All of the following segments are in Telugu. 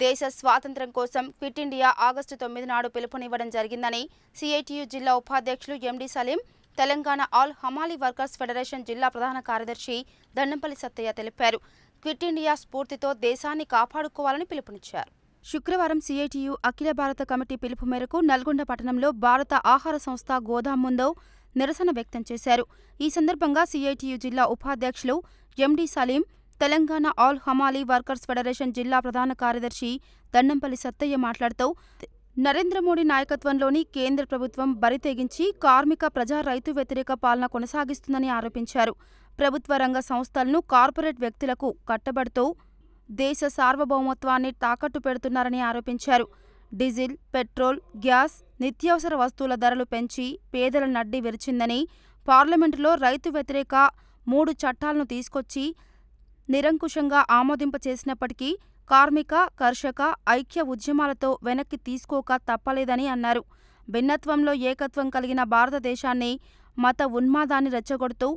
దేశ స్వాతంత్ర్యం కోసం క్విట్ ఇండియా ఆగస్టు 9 నాడు పిలుపునివ్వడం జరిగిందని సిఐటియు జిల్లా ఉపాధ్యక్షులు ఎండి సలీం, తెలంగాణ ఆల్ హమాలీ వర్కర్స్ ఫెడరేషన్ జిల్లా ప్రధాన కార్యదర్శి దండంపల్లి సత్తయ్య తెలిపారు. క్విట్ ఇండియా స్ఫూర్తితో దేశాన్ని కాపాడుకోవాలని పిలుపునిచ్చారు. శుక్రవారం సిఐటియు అఖిల భారత కమిటీ పిలుపు మేరకు నల్గొండ పట్టణంలో భారత ఆహార సంస్థ గోదాం ముందు నిరసన వ్యక్తం చేశారు. ఈ సందర్భంగా సిఐటియు జిల్లా ఉపాధ్యక్షులు ఎండి సలీం, తెలంగాణ ఆల్ హమాలీ వర్కర్స్ ఫెడరేషన్ జిల్లా ప్రధాన కార్యదర్శి దండంపల్లి సత్తయ్య మాట్లాడుతూ, నరేంద్ర మోడీ నాయకత్వంలోని కేంద్ర ప్రభుత్వం బరితెగించి కార్మిక ప్రజా రైతు వ్యతిరేక పాలన కొనసాగిస్తుందని ఆరోపించారు. ప్రభుత్వ రంగ సంస్థలను కార్పొరేట్ వ్యక్తులకు కట్టబడుతూ దేశ సార్వభౌమత్వాన్ని తాకట్టు పెడుతున్నారని ఆరోపించారు. డీజిల్, పెట్రోల్, గ్యాస్, నిత్యావసర వస్తువుల ధరలు పెంచి పేదల నడ్డి విరిచిందని, పార్లమెంటులో రైతు వ్యతిరేక 3 చట్టాలను తీసుకొచ్చి నిరంకుశంగా ఆమోదింపచేసినప్పటికీ కార్మిక, కర్షక ఐక్య ఉద్యమాలతో వెనక్కి తీసుకోక తప్పలేదని అన్నారు. భిన్నత్వంలో ఏకత్వం కలిగిన భారతదేశాన్ని మత ఉన్మాదాన్ని రెచ్చగొడుతూ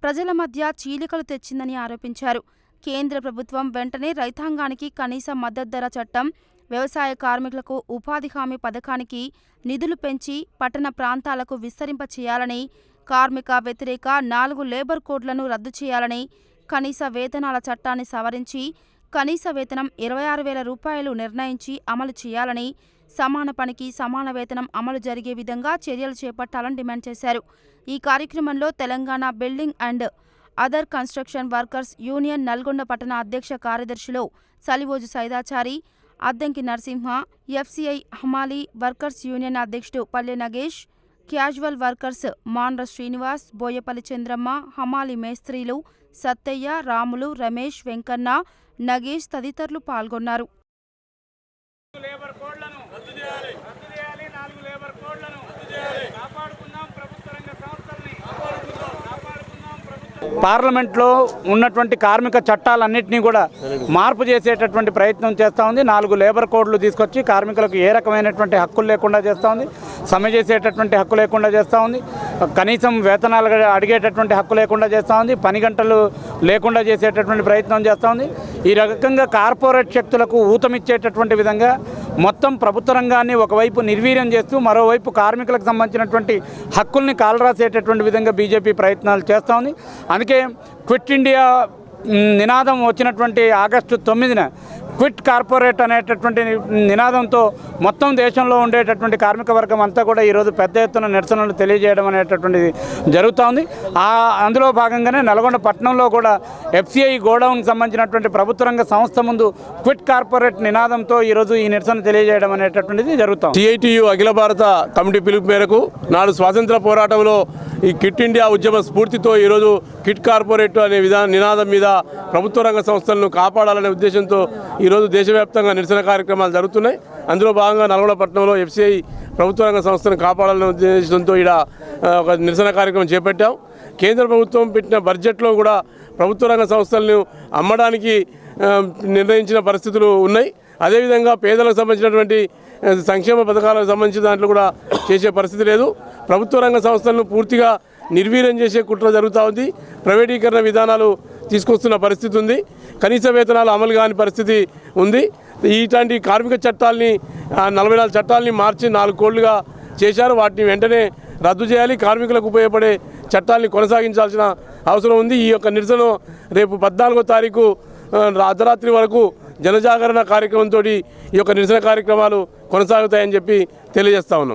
ప్రజల మధ్య చీలికలు తెచ్చిందని ఆరోపించారు. కేంద్ర ప్రభుత్వం వెంటనే రైతాంగానికి కనీస మద్దతు ధర చట్టం, వ్యవసాయ కార్మికులకు ఉపాధి హామీ పథకానికి నిధులు పెంచి పట్టణ ప్రాంతాలకు విస్తరింపచేయాలని, కార్మిక వ్యతిరేక 4 లేబర్ కోడ్లను రద్దు చేయాలని, కనీస వేతనాల చట్టాన్ని సవరించి కనీస వేతనం 26,000 రూపాయలు నిర్ణయించి అమలు చేయాలని, సమాన పనికి సమాన వేతనం అమలు జరిగే విధంగా చర్యలు చేపట్టాలని డిమాండ్ చేశారు. ఈ కార్యక్రమంలో Telangana building and other construction workers union Nalgonda పట్టణ అధ్యక్ష కార్యదర్శులు సలివోజు సైదాచారి, అద్దంకి నరసింహ, ఎఫ్సిఐ హమాలీ వర్కర్స్ యూనియన్ అధ్యక్షుడు పల్లె నగేష్, క్యాజువల్ వర్కర్స్ మాన్ర శ్రీనివాస్, బోయపల్లి చంద్రమ్మ, హమాలీ మేస్త్రీలు సత్తయ్య, రాములు, రమేష్, వెంకన్న, నగేష్ తదితరులు పాల్గొన్నారు. పార్లమెంట్లో ఉన్నటువంటి కార్మిక చట్టాలన్నింటినీ కూడా మార్పు చేసేటటువంటి ప్రయత్నం చేస్తూ ఉంది. 4 లేబర్ కోడ్లు తీసుకొచ్చి కార్మికులకు ఏ రకమైనటువంటి హక్కులు లేకుండా చేస్తూ ఉంది, సమ్మె చేసేటటువంటి హక్కు లేకుండా చేస్తూ ఉంది, కనీసం వేతనాలు అడిగేటటువంటి హక్కు లేకుండా చేస్తూ ఉంది, పని గంటలు లేకుండా చేసేటటువంటి ప్రయత్నం చేస్తూ ఉంది. ఈ రకంగా కార్పొరేట్ శక్తులకు ఊతమిచ్చేటటువంటి విధంగా మొత్తం ప్రభుత్వ రంగాన్ని ఒకవైపు నిర్వీర్యం చేస్తూ మరోవైపు కార్మికులకు సంబంధించినటువంటి హక్కుల్ని కాలరాసేటటువంటి విధంగా బీజేపీ ప్రయత్నాలు చేస్తూ ఉంది. అందుకే క్విట్ ఇండియా నినాదం వచ్చినటువంటి ఆగస్టు 9న క్విట్ కార్పొరేట్ అనేటటువంటి నినాదంతో మొత్తం దేశంలో ఉండేటటువంటి కార్మిక వర్గం అంతా కూడా ఈరోజు పెద్ద ఎత్తున నిరసనలు తెలియజేయడం అనేటటువంటిది జరుగుతూ ఉంది. అందులో భాగంగానే నల్గొండ పట్టణంలో కూడా ఎఫ్సిఐ గోడౌన్కి సంబంధించినటువంటి ప్రభుత్వ రంగ సంస్థ ముందు క్విట్ కార్పొరేట్ నినాదంతో ఈరోజు ఈ నిరసన తెలియజేయడం అనేటటువంటిది జరుగుతుంది. సిఐటియు అఖిల భారత కమిటీ పిలుపు మేరకు నాడు స్వాతంత్ర పోరాటంలో ఈ క్విట్ ఇండియా ఉద్యమ స్ఫూర్తితో ఈరోజు క్విట్ కార్పొరేట్ అనే నినాదం మీద ప్రభుత్వ రంగ సంస్థలను కాపాడాలనే ఉద్దేశంతో ఈరోజు దేశవ్యాప్తంగా నిరసన కార్యక్రమాలు జరుగుతున్నాయి. అందులో భాగంగా నల్గొండ పట్టణంలో ఎఫ్సిఐ ప్రభుత్వ రంగ సంస్థను కాపాడాలనే ఉద్దేశంతో ఇక్కడ ఒక నిరసన కార్యక్రమం చేపట్టాం. కేంద్ర ప్రభుత్వం పెట్టిన బడ్జెట్లో కూడా ప్రభుత్వ రంగ సంస్థలను అమ్మడానికి నిర్ణయించిన పరిస్థితులు ఉన్నాయి. అదేవిధంగా పేదలకు సంబంధించినటువంటి సంక్షేమ పథకాలకు సంబంధించిన దాంట్లో కూడా చేసే పరిస్థితి లేదు. ప్రభుత్వ రంగ సంస్థలను పూర్తిగా నిర్వీర్యం చేసే కుట్ర జరుగుతూ ఉంది. ప్రైవేటీకరణ విధానాలు తీసుకొస్తున్న పరిస్థితి ఉంది. కనీస వేతనాలు అమలు కాని పరిస్థితి ఉంది. ఇట్లాంటి కార్మిక చట్టాలని 44 చట్టాలని మార్చి 4 కోడ్లుగా చేశారు. వాటిని వెంటనే రద్దు చేయాలి. కార్మికులకు ఉపయోగపడే చట్టాలని కొనసాగించాల్సిన అవసరం ఉంది. ఈ యొక్క నిరసన రేపు 14వ తారీఖు అర్ధరాత్రి వరకు జనజాగరణ కార్యక్రమంతో ఈ యొక్క నిరసన కార్యక్రమాలు కొనసాగుతాయని చెప్పి తెలియజేస్తా ఉన్నాం.